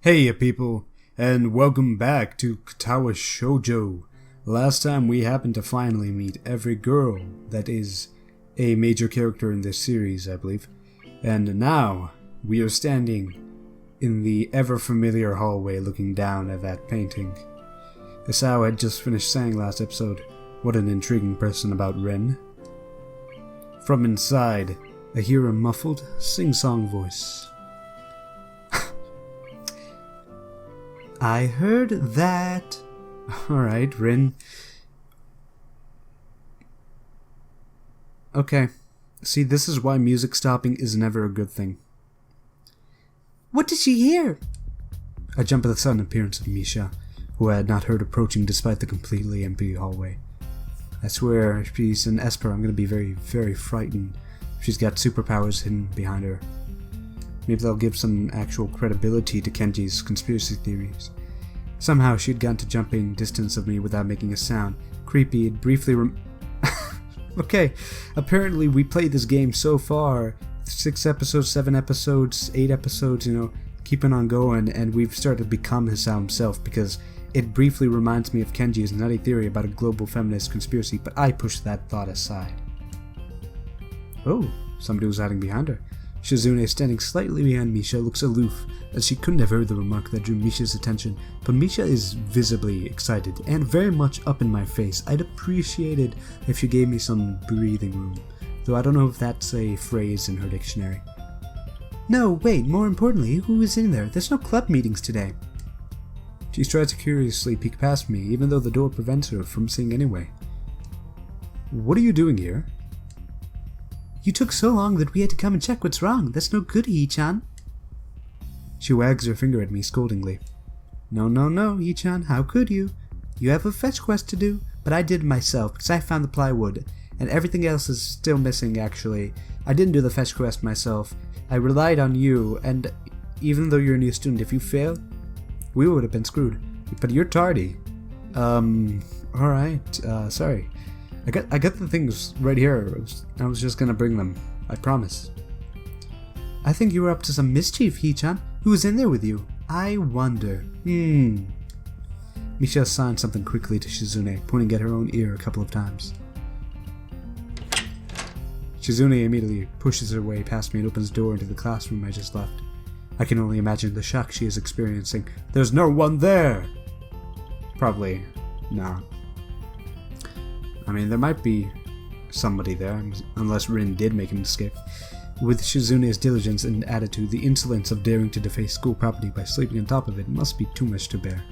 Heya people, and welcome back to Katawa Shoujo. Last time we happened to finally meet every girl that is a major character in this series, I believe. And now, we are standing in the ever-familiar hallway looking down at that painting. Hisao had just finished saying last episode, what an intriguing person about Rin. From inside, I hear a muffled, sing-song voice. I heard that. Alright, Rin. Okay. See, this is why music stopping is never a good thing. What did she hear? I jump at the sudden appearance of Misha, who I had not heard approaching despite the completely empty hallway. I swear, if she's an Esper, I'm going to be very, very frightened. She's got superpowers hidden behind her. Maybe they'll give some actual credibility to Kenji's conspiracy theories. Somehow she had gotten to jumping distance of me without making a sound. Creepy, it briefly Okay, apparently we played this game so far. 6 episodes, 7 episodes, 8 episodes, keeping on going, and we've started to become Hisao himself because it briefly reminds me of Kenji's nutty theory about a global feminist conspiracy, but I pushed that thought aside. Oh, somebody was hiding behind her. Shizune, standing slightly behind Misha, looks aloof, as she couldn't have heard the remark that drew Misha's attention, but Misha is visibly excited, and very much up in my face. I'd appreciate it if she gave me some breathing room, though I don't know if that's a phrase in her dictionary. No, wait, more importantly, who is in there? There's no club meetings today. She tries to curiously peek past me, even though the door prevents her from seeing anyway. What are you doing here? You took so long that we had to come and check what's wrong. That's no good, Ii-chan. She wags her finger at me scoldingly. No, Ii-chan, how could you? You have a fetch quest to do, but I did it myself because I found the plywood, and everything else is still missing actually. I didn't do the fetch quest myself. I relied on you, and even though you're a new student, if you fail, we would have been screwed. But you're tardy. Alright, sorry. I got the things right here. I was just gonna bring them. I promise. I think you were up to some mischief, Ii-chan. Who was in there with you? I wonder. Misha signed something quickly to Shizune, pointing at her own ear a couple of times. Shizune immediately pushes her way past me and opens the door into the classroom I just left. I can only imagine the shock she is experiencing. There's no one there! Probably not. I mean, there might be somebody there, unless Rin did make an escape. With Shizune's diligence and attitude, the insolence of daring to deface school property by sleeping on top of it must be too much to bear.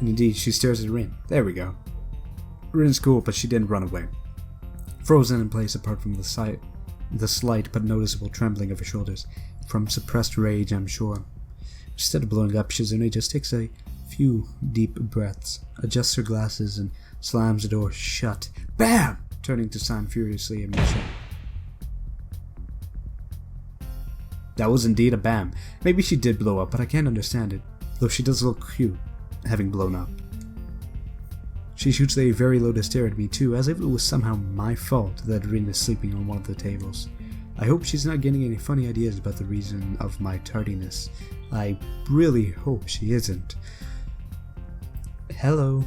And indeed, she stares at Rin. There we go. Rin's cool, but she didn't run away. Frozen in place apart from the slight but noticeable trembling of her shoulders. From suppressed rage, I'm sure. Instead of blowing up, Shizune just takes a few deep breaths, adjusts her glasses, and slams the door shut. BAM! Turning to sign furiously at Misha. That was indeed a BAM. Maybe she did blow up, but I can't understand it, though she does look cute, having blown up. She shoots a very low stare at me too, as if it was somehow my fault that Rin is sleeping on one of the tables. I hope she's not getting any funny ideas about the reason of my tardiness. I really hope she isn't. Hello.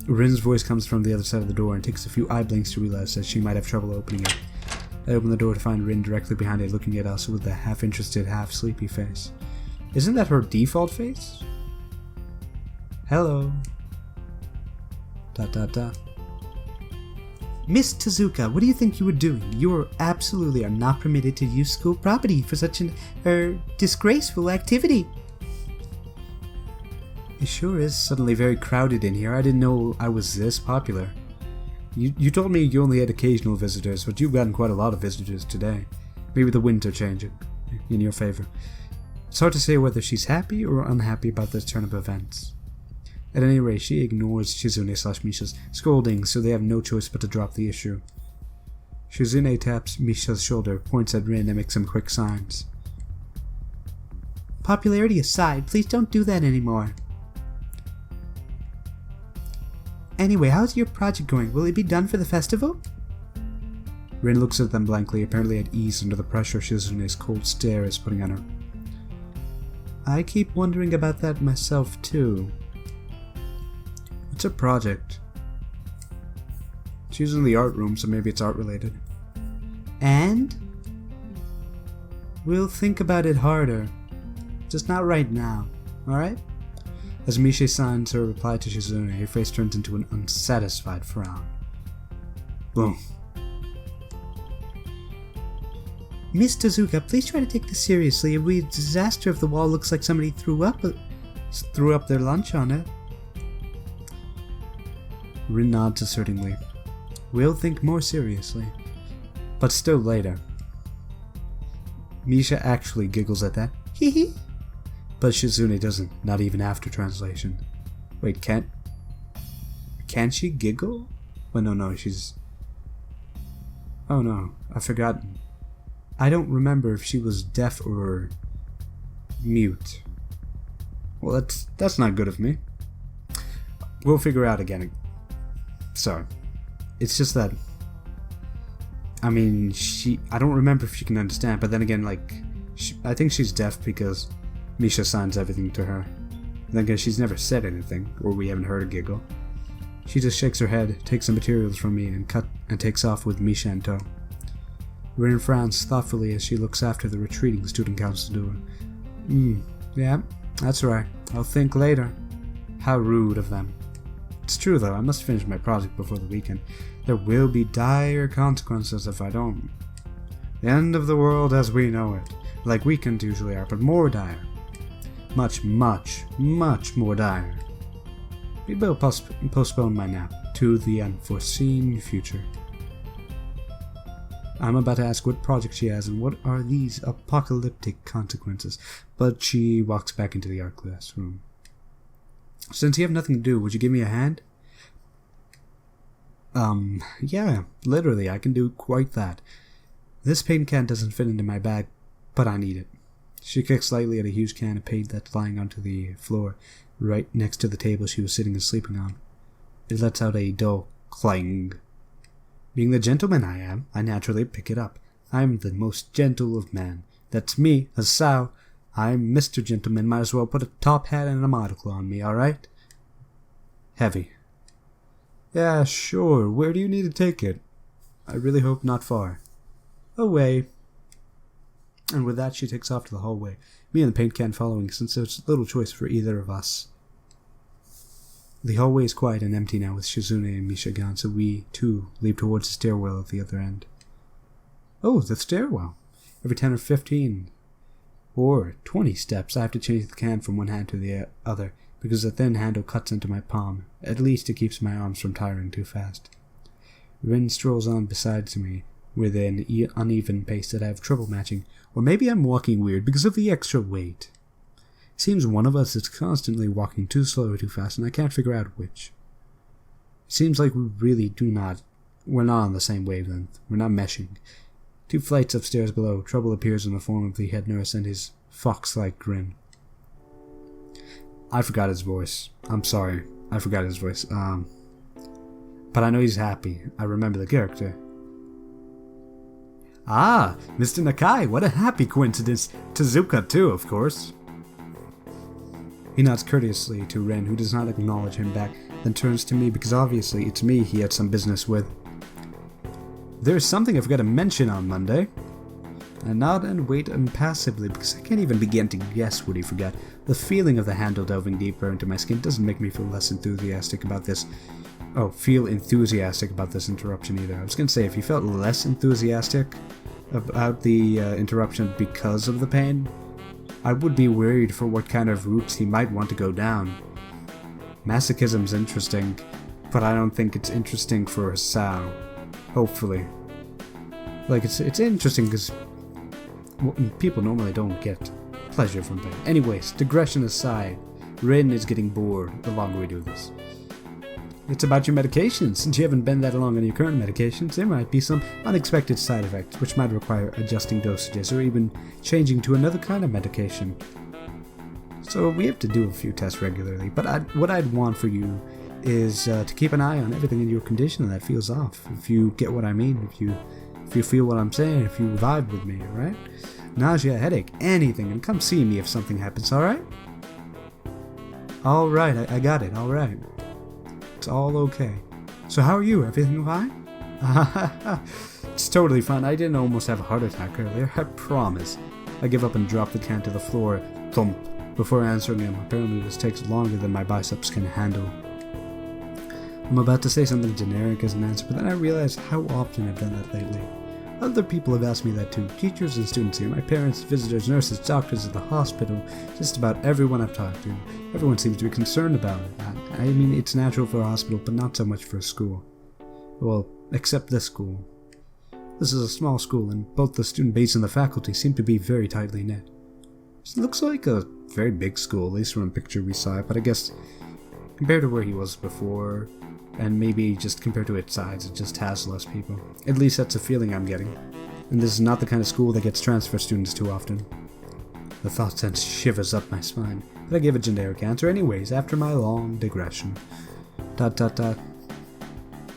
Rin's voice comes from the other side of the door and takes a few eye blinks to realize that she might have trouble opening it. I open the door to find Rin directly behind it, looking at us with a half-interested, half-sleepy face. Isn't that her default face? Hello. ... Miss Tezuka, what do you think you were doing? You absolutely are not permitted to use school property for such an disgraceful activity. It sure is suddenly very crowded in here. I didn't know I was this popular. You told me you only had occasional visitors, but you've gotten quite a lot of visitors today. Maybe the winds are changing in your favor. It's hard to say whether she's happy or unhappy about this turn of events. At any rate, she ignores Shizune/Misha's scolding, so they have no choice but to drop the issue. Shizune taps Misha's shoulder, points at Rin, and makes some quick signs. Popularity aside, please don't do that anymore. Anyway, how's your project going? Will it be done for the festival? Rin looks at them blankly, apparently at ease under the pressure Shizune's cold stare is putting on her. I keep wondering about that myself too. It's a project. She's in the art room, so maybe it's art related. And? We'll think about it harder. Just not right now, alright? As Misha signs her reply to Shizune, her face turns into an unsatisfied frown. Boom. Miss Tezuka, please try to take this seriously. It would be a disaster if the wall looks like somebody threw up their lunch on it. Rin nods assertingly. We'll think more seriously. But still later. Misha actually giggles at that. Hee hee. But Shizune doesn't, not even after translation. Wait, can she giggle? Well, no, she's... Oh no, I've forgotten. I don't remember if she was deaf or mute. Well, that's not good of me. We'll figure out again. Sorry. It's just that... I mean, I don't remember if she can understand, but then again, like... I think she's deaf because Misha signs everything to her. Then again, she's never said anything, or we haven't heard a giggle. She just shakes her head, takes some materials from me, and takes off with Misha in tow. Rin frowns thoughtfully as she looks after the retreating student council door. Yeah, that's right. I'll think later. How rude of them. It's true though, I must finish my project before the weekend. There will be dire consequences if I don't. The end of the world as we know it. Like weekends usually are, but more dire. Much, much, much more dire. We will postpone my nap to the unforeseen future. I'm about to ask what project she has and what are these apocalyptic consequences, but she walks back into the art classroom. Since you have nothing to do, would you give me a hand? Yeah, literally, I can do quite that. This paint can doesn't fit into my bag, but I need it. She kicks lightly at a huge can of paint that's lying onto the floor, right next to the table she was sitting and sleeping on. It lets out a dull clang. Being the gentleman I am, I naturally pick it up. I'm the most gentle of men. That's me, Hisao. I'm Mr. Gentleman, might as well put a top hat and a monocle on me, alright? Heavy. Yeah, sure. Where do you need to take it? I really hope not far. Away. And with that, she takes off to the hallway, me and the paint can following, since there's little choice for either of us. The hallway is quiet and empty now with Shizune and Misha gone, so we, too, leap towards the stairwell at the other end. Oh, the stairwell. Every 10 or 15 or 20 steps, I have to change the can from one hand to the other, because the thin handle cuts into my palm. At least it keeps my arms from tiring too fast. Rin strolls on beside me with an uneven pace that I have trouble matching, or maybe I'm walking weird because of the extra weight. It seems one of us is constantly walking too slow or too fast, and I can't figure out which. It seems like we really we're not on the same wavelength. We're not meshing. 2 flights upstairs below, trouble appears in the form of the head nurse and his fox-like grin. I forgot his voice. I'm sorry. I forgot his voice. But I know he's happy. I remember the character. Ah, Mr. Nakai, what a happy coincidence. Tezuka too, of course. He nods courteously to Ren, who does not acknowledge him back, then turns to me because obviously it's me he had some business with. There's something I forgot to mention on Monday. I nod and wait impassively because I can't even begin to guess what he forgot. The feeling of the handle delving deeper into my skin doesn't make me feel less enthusiastic about this. Feel enthusiastic about this interruption either. I was going to say, if he felt less enthusiastic about the interruption because of the pain, I would be worried for what kind of routes he might want to go down. Masochism's interesting, but I don't think it's interesting for Hisao. Hopefully. Like, it's interesting because people normally don't get pleasure from pain. Anyways, digression aside, Rin is getting bored the longer we do this. It's about your medications. Since you haven't been that long on your current medications, there might be some unexpected side effects, which might require adjusting dosages or even changing to another kind of medication. So we have to do a few tests regularly, but what I'd want for you is to keep an eye on everything in your condition that feels off. If you get what I mean, if you feel what I'm saying, if you vibe with me, alright? nausea, headache, anything, and come see me if something happens, alright? Alright, I got it, alright. It's all okay. So how are you? Everything fine? It's totally fine. I didn't almost have a heart attack earlier, I promise. I give up and drop the can to the floor, thump, before answering him. Apparently this takes longer than my biceps can handle. I'm about to say something generic as an answer, but then I realize how often I've done that lately. Other people have asked me that too. Teachers and students here, my parents, visitors, nurses, doctors at the hospital, just about everyone I've talked to. Everyone seems to be concerned about it. I mean, it's natural for a hospital, but not so much for a school. Well, except this school. This is a small school, and both the student base and the faculty seem to be very tightly knit. It looks like a very big school, at least from a picture we saw it, but I guess compared to where he was before, and maybe just compared to its size, it just has less people. At least that's a feeling I'm getting. And this is not the kind of school that gets transfer students too often. The thought sends shivers up my spine, but I give a generic answer anyways after my long digression. ...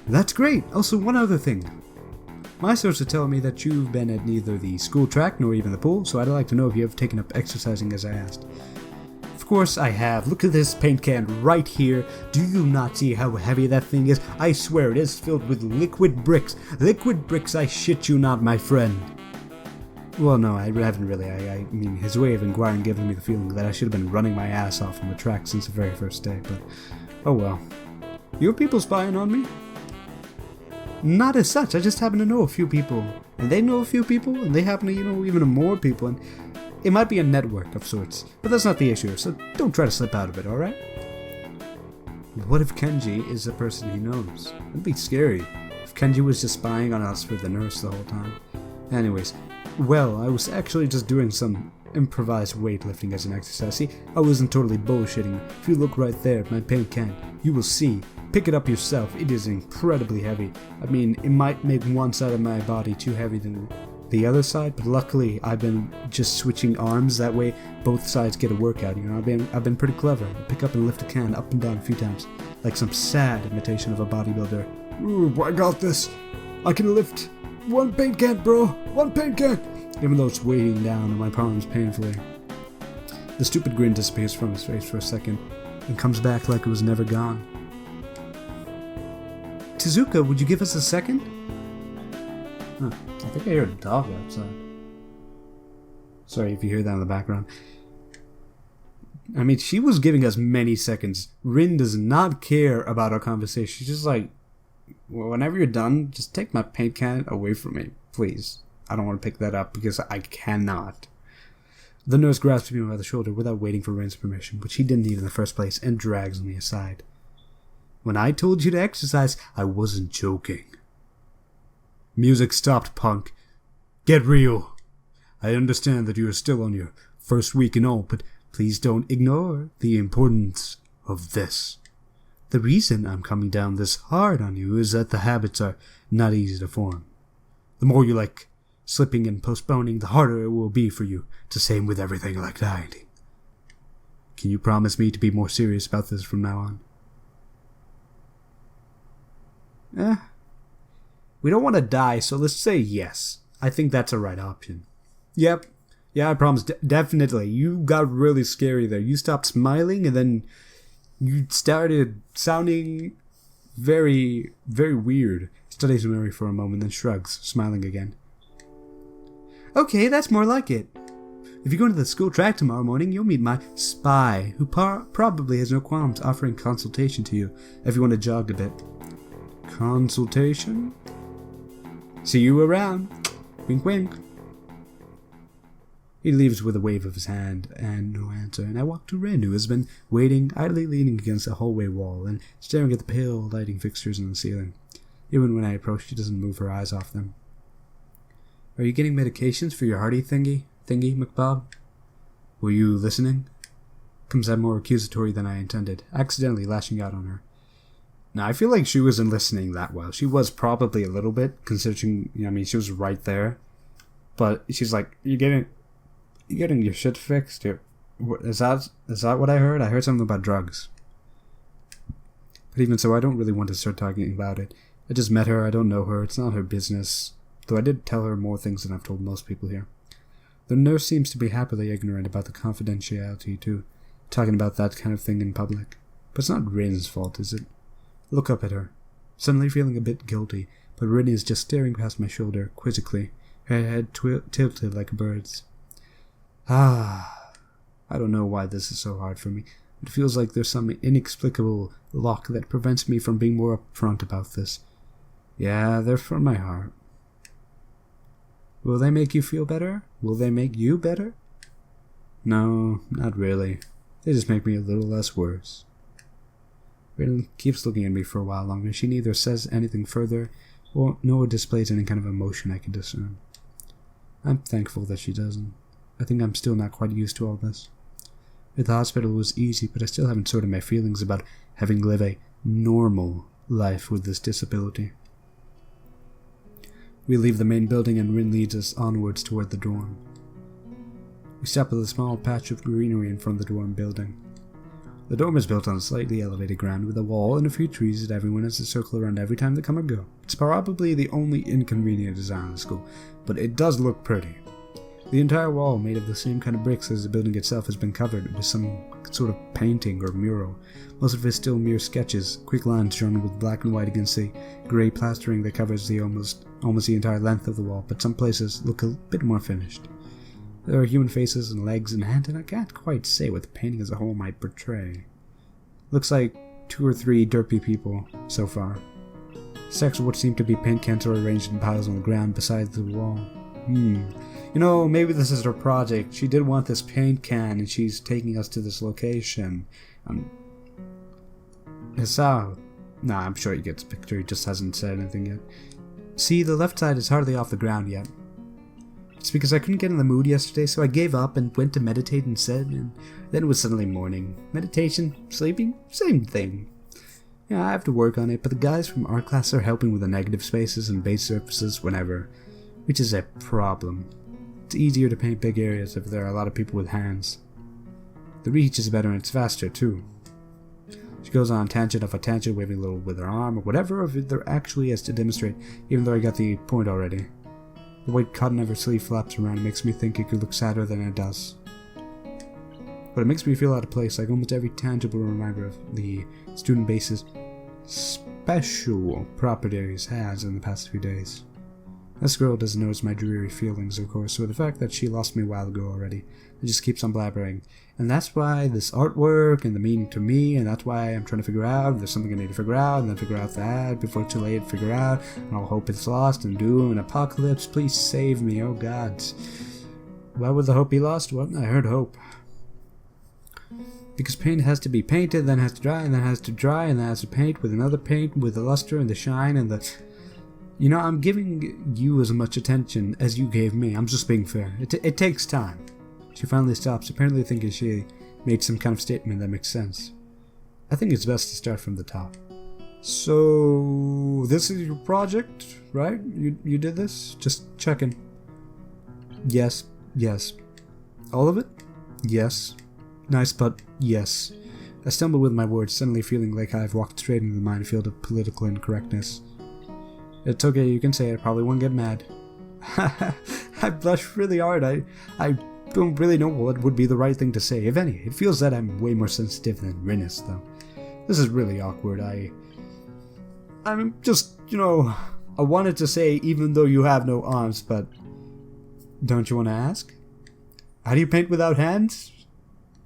That's great! Also, one other thing. My sources tell me that you've been at neither the school track nor even the pool, so I'd like to know if you have taken up exercising as I asked. Of course I have. Look at this paint can right here. Do you not see how heavy that thing is? I swear it is filled with liquid bricks. Liquid bricks, I shit you not, my friend. Well, no, I haven't really. I mean, his way of inquiring giving me the feeling that I should have been running my ass off on the track since the very first day, but oh well. You people spying on me? Not as such, I just happen to know a few people, and they know a few people, and they happen to, even more people, and it might be a network of sorts, but that's not the issue, so don't try to slip out of it, alright? What if Kenji is the person he knows? That'd be scary, if Kenji was just spying on us with the nurse the whole time. Anyways, well, I was actually just doing some improvised weightlifting as an exercise. See, I wasn't totally bullshitting. If you look right there at my paint can, you will see. Pick it up yourself, it is incredibly heavy. I mean, it might make one side of my body too heavy than the other side, but luckily I've been just switching arms, that way both sides get a workout, I've been pretty clever. I pick up and lift a can up and down a few times, like some sad imitation of a bodybuilder. Ooh, I got this. I can lift one paint can, bro, one paint can, even though it's weighing down on my palms painfully. The stupid grin disappears from his face for a second, and comes back like it was never gone. Tezuka, would you give us a second? Huh, I think I heard a dog outside. Sorry if you hear that in the background. I mean, she was giving us many seconds. Rin does not care about our conversation. She's just like, well, whenever you're done, just take my paint can away from me, please. I don't want to pick that up because I cannot. The nurse grasps me by the shoulder without waiting for Rin's permission, which he didn't need in the first place, and drags me aside. When I told you to exercise, I wasn't joking. Music stopped, punk. Get real. I understand that you are still on your first week and all, but please don't ignore the importance of this. The reason I'm coming down this hard on you is that the habits are not easy to form. The more you like slipping and postponing, the harder it will be for you. It's the same with everything like dieting. Can you promise me to be more serious about this from now on? We don't want to die, so let's say yes. I think that's a right option. Yep. Yeah, I promise. Definitely. You got really scary there. You stopped smiling, and then you started sounding very, very weird. Studies memory for a moment, then shrugs, smiling again. Okay, that's more like it. If you go to the school track tomorrow morning, you'll meet my spy, who probably has no qualms offering consultation to you if you want to jog a bit. Consultation? See you around. Wink wink. He leaves with a wave of his hand and no answer, and I walk to Rin, who has been waiting, idly leaning against the hallway wall and staring at the pale lighting fixtures in the ceiling. Even when I approach, she doesn't move her eyes off them. Are you getting medications for your hearty thingy, McBob? Were you listening? Comes out more accusatory than I intended, accidentally lashing out on her. Now, I feel like she wasn't listening that well. She was probably a little bit, considering, she was right there. But she's like, you getting your shit fixed? Is that what I heard? I heard something about drugs. But even so, I don't really want to start talking about it. I just met her, I don't know her, it's not her business. Though I did tell her more things than I've told most people here. The nurse seems to be happily ignorant about the confidentiality too, talking about that kind of thing in public. But it's not Rin's fault, is it? Look up at her, suddenly feeling a bit guilty, but Rin is just staring past my shoulder, quizzically, her head tilted like a bird's. I don't know why this is so hard for me. It feels like there's some inexplicable lock that prevents me from being more upfront about this. Yeah, they're from my heart. Will they make you feel better? Will they make you better? No, not really. They just make me a little less worse. Rin keeps looking at me for a while longer. She neither says anything further nor displays any kind of emotion I can discern. I'm thankful that she doesn't. I think I'm still not quite used to all this. At the hospital it was easy, but I still haven't sorted my feelings about having lived a normal life with this disability. We leave the main building and Rin leads us onwards toward the dorm. We stop at a small patch of greenery in front of the dorm building. The dorm is built on a slightly elevated ground with a wall and a few trees that everyone has to circle around every time they come or go. It's probably the only inconvenient design in the school, but it does look pretty. The entire wall, made of the same kind of bricks as the building itself, has been covered with some sort of painting or mural. Most of it is still mere sketches, quick lines drawn with black and white against the grey plastering that covers the almost the entire length of the wall, but some places look a bit more finished. There are human faces and legs and hands, and I can't quite say what the painting as a whole might portray. Looks like 2 or 3 derpy people so far. Stacks of what seem to be paint cans are arranged in piles on the ground beside the wall. You know, maybe this is her project. She did want this paint can, and she's taking us to this location. Hisao. Nah, I'm sure he gets the picture. He just hasn't said anything yet. See, the left side is hardly off the ground yet. It's because I couldn't get in the mood yesterday, so I gave up and went to meditate instead, and then it was suddenly morning. Meditation, sleeping, same thing. Yeah, I have to work on it, but the guys from art class are helping with the negative spaces and base surfaces whenever, which is a problem. It's easier to paint big areas if there are a lot of people with hands. The reach is better and it's faster too. She goes on tangent of a tangent, waving a little with her arm or whatever of it there actually is to demonstrate, even though I got the point already. The white cotton of her sleeve flaps around and makes me think it could look sadder than it does. But it makes me feel out of place, like almost every tangible reminder of the student base's special properties has in the past few days. This girl doesn't notice my dreary feelings, of course, or the fact that she lost me a while ago already. It just keeps on blabbering. And that's why this artwork and the meaning to me, and that's why I'm trying to figure out if there's something I need to figure out, and then figure out that before it's too late to figure out, and I'll hope it's lost, and doom, and apocalypse, please save me, oh god. Why would the hope be lost? Well, I heard hope. Because paint has to be painted, then has to dry, and then has to dry, and then has to paint with another paint with the luster and the shine and the... You know, I'm giving you as much attention as you gave me. I'm just being fair. It takes time. She finally stops, apparently thinking she made some kind of statement that makes sense. I think it's best to start from the top. So, this is your project, right? You did this? Just checking. Yes. All of it? Yes. Nice, but yes. I stumble with my words, suddenly feeling like I've walked straight into the minefield of political incorrectness. It's okay, you can say it, I probably won't get mad. I blush really hard. I don't really know what would be the right thing to say, if any. It feels that I'm way more sensitive than Rin is, though. This is really awkward. I'm just, I wanted to say even though you have no arms, but don't you want to ask? How do you paint without hands?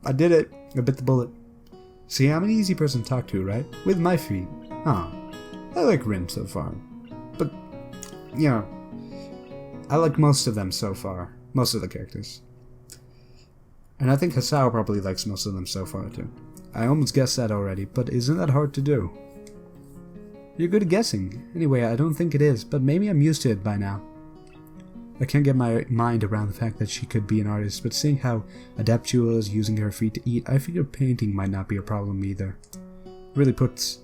I did it. I bit the bullet. See, I'm an easy person to talk to, right? With my feet. I like Rin so far. But, I like most of them so far. Most of the characters. And I think Hisao probably likes most of them so far, too. I almost guessed that already, but isn't that hard to do? You're good at guessing. Anyway, I don't think it is, but maybe I'm used to it by now. I can't get my mind around the fact that she could be an artist, but seeing how adept she was using her feet to eat, I figure painting might not be a problem either. It really puts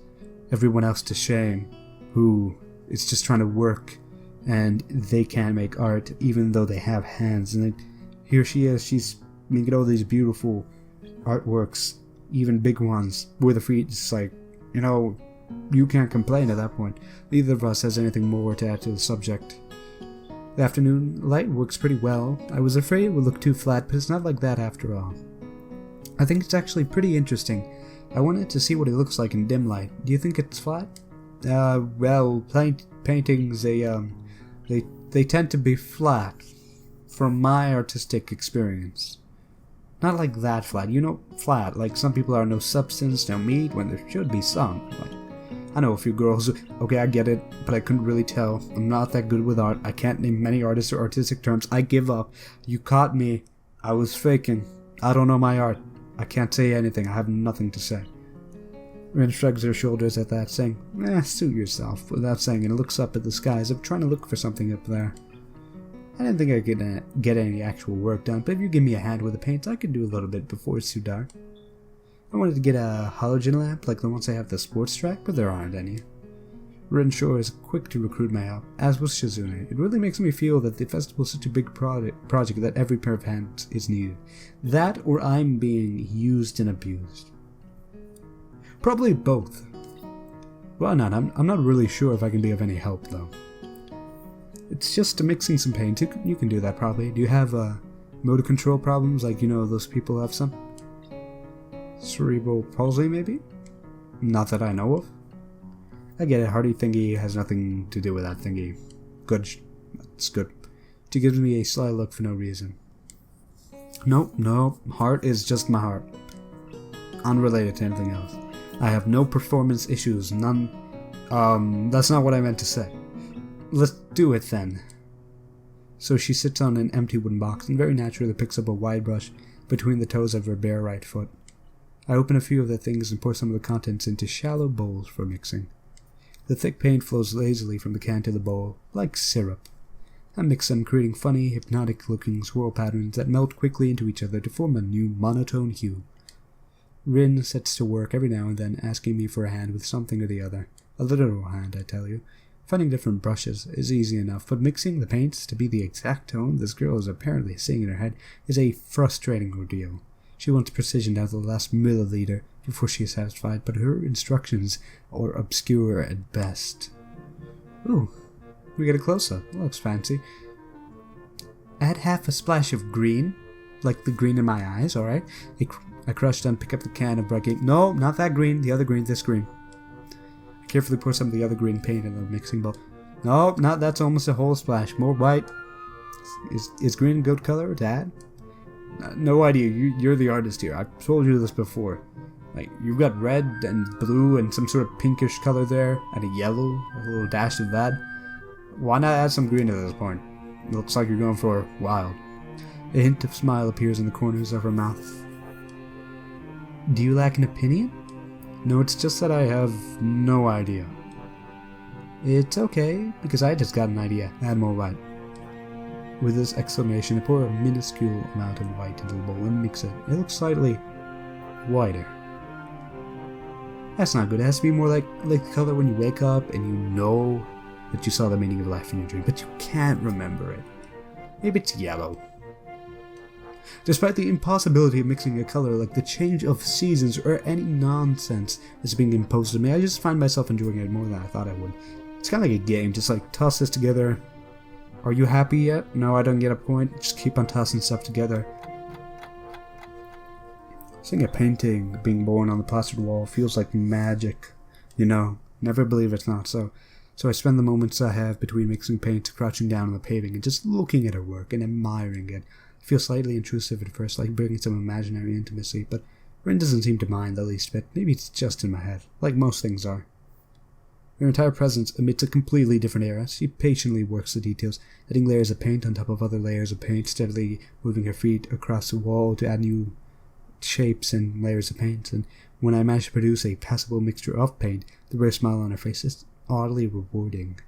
everyone else to shame, who is just trying to work, and they can't make art even though they have hands. And then here she is, she's making all these beautiful artworks, even big ones, with her feet. It's like, you can't complain at that point. Neither of us has anything more to add to the subject. The afternoon light works pretty well. I was afraid it would look too flat, but it's not like that after all. I think it's actually pretty interesting. I wanted to see what it looks like in dim light. Do you think it's flat? Well, paintings, they tend to be flat, from my artistic experience. Not like that flat, flat, like some people are no substance, no meat, when there should be some. Like, I know a few girls who, okay, I get it, but I couldn't really tell. I'm not that good with art. I can't name many artists or artistic terms. I give up. You caught me. I was faking. I don't know my art. I can't say anything. I have nothing to say. Rin shrugs her shoulders at that, saying, suit yourself, without saying, and looks up at the sky as if trying to look for something up there. I didn't think I could get any actual work done, but if you give me a hand with the paints, I could do a little bit before it's too dark. I wanted to get a halogen lamp like the ones I have at the sports track, but there aren't any. Rin Shore is quick to recruit my help, as was Shizune. It really makes me feel that the festival is such a big project that every pair of hands is needed. That or I'm being used and abused. Probably both. Why not? I'm not really sure if I can be of any help, though. It's just mixing some paint. You can do that, probably. Do you have motor control problems, like, those people have some? Cerebral palsy, maybe? Not that I know of. I get it, Hardy thingy has nothing to do with that thingy. Good. That's good. She gives me a sly look for no reason. Nope. Heart is just my heart. Unrelated to anything else. I have no performance issues, none. That's not what I meant to say. Let's do it then. So she sits on an empty wooden box and very naturally picks up a wide brush between the toes of her bare right foot. I open a few of the things and pour some of the contents into shallow bowls for mixing. The thick paint flows lazily from the can to the bowl, like syrup. I mix them, creating funny, hypnotic-looking swirl patterns that melt quickly into each other to form a new monotone hue. Rin sets to work every now and then, asking me for a hand with something or the other. A literal hand, I tell you. Finding different brushes is easy enough, but mixing the paints to be the exact tone this girl is apparently seeing in her head is a frustrating ordeal. She wants precision down to the last milliliter before she is satisfied, but her instructions are obscure at best. Ooh, we get a close-up. Looks fancy. Add half a splash of green, like the green in my eyes, alright? I crush down, pick up the can of bright green. No, not that green, the other green, this green. I carefully pour some of the other green paint in the mixing bowl. No, not that's almost a whole splash. More white. Is green a good color to add? No idea. You're the artist here. I've told you this before. Like, you've got red and blue and some sort of pinkish color there, and a yellow, a little dash of that. Why not add some green at this point? It looks like you're going for wild. A hint of smile appears in the corners of her mouth. Do you lack an opinion? No, it's just that I have no idea. It's okay, because I just got an idea. Add more white. With this exclamation, I pour a minuscule amount of white into the bowl and mix it. It looks slightly whiter. That's not good. It has to be more like the color when you wake up and you know that you saw the meaning of life in your dream, but you can't remember it. Maybe it's yellow. Despite the impossibility of mixing a color like the change of seasons or any nonsense that's being imposed on me, I just find myself enjoying it more than I thought I would. It's kind of like a game, just like toss this together. Are you happy yet? No, I don't get a point. Just keep on tossing stuff together. Seeing a painting being born on the plastered wall feels like magic. Never believe it's not so. So I spend the moments I have between mixing paint, crouching down on the paving, and just looking at her work and admiring it. I feel slightly intrusive at first, like bringing some imaginary intimacy, but Rin doesn't seem to mind the least bit. Maybe it's just in my head, like most things are. Her entire presence emits a completely different era. She patiently works the details, adding layers of paint on top of other layers of paint, steadily moving her feet across the wall to add new shapes and layers of paint, and when I manage to produce a passable mixture of paint, the rare smile on her face is oddly rewarding.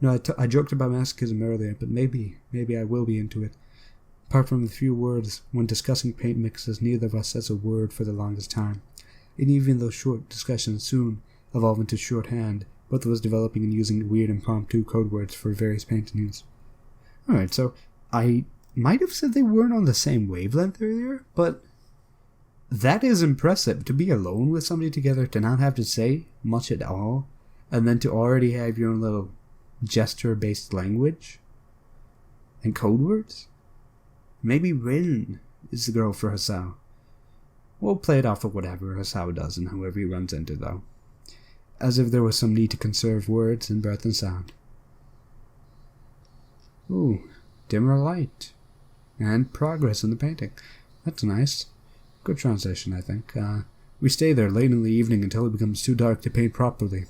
I joked about masochism earlier, but maybe I will be into it. Apart from the few words, when discussing paint mixes, neither of us says a word for the longest time. And even those short discussions soon evolve into shorthand, both of us developing and using weird impromptu code words for various paint names. Alright, so I might have said they weren't on the same wavelength earlier, but that is impressive. To be alone with somebody together, to not have to say much at all, and then to already have your own little gesture-based language. And code words? Maybe Rin is the girl for Hisao. We'll play it off of whatever Hisao does and whoever he runs into, though. As if there was some need to conserve words and breath and sound. Ooh, dimmer light. And progress in the painting. That's nice. Good transition, I think. We stay there late in the evening until it becomes too dark to paint properly.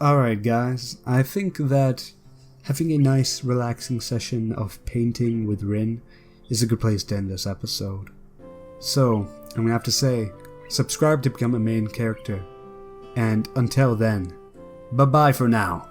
Alright guys, I think that having a nice relaxing session of painting with Rin is a good place to end this episode. So, I'm gonna have to say, subscribe to become a main character. And until then, bye-bye for now.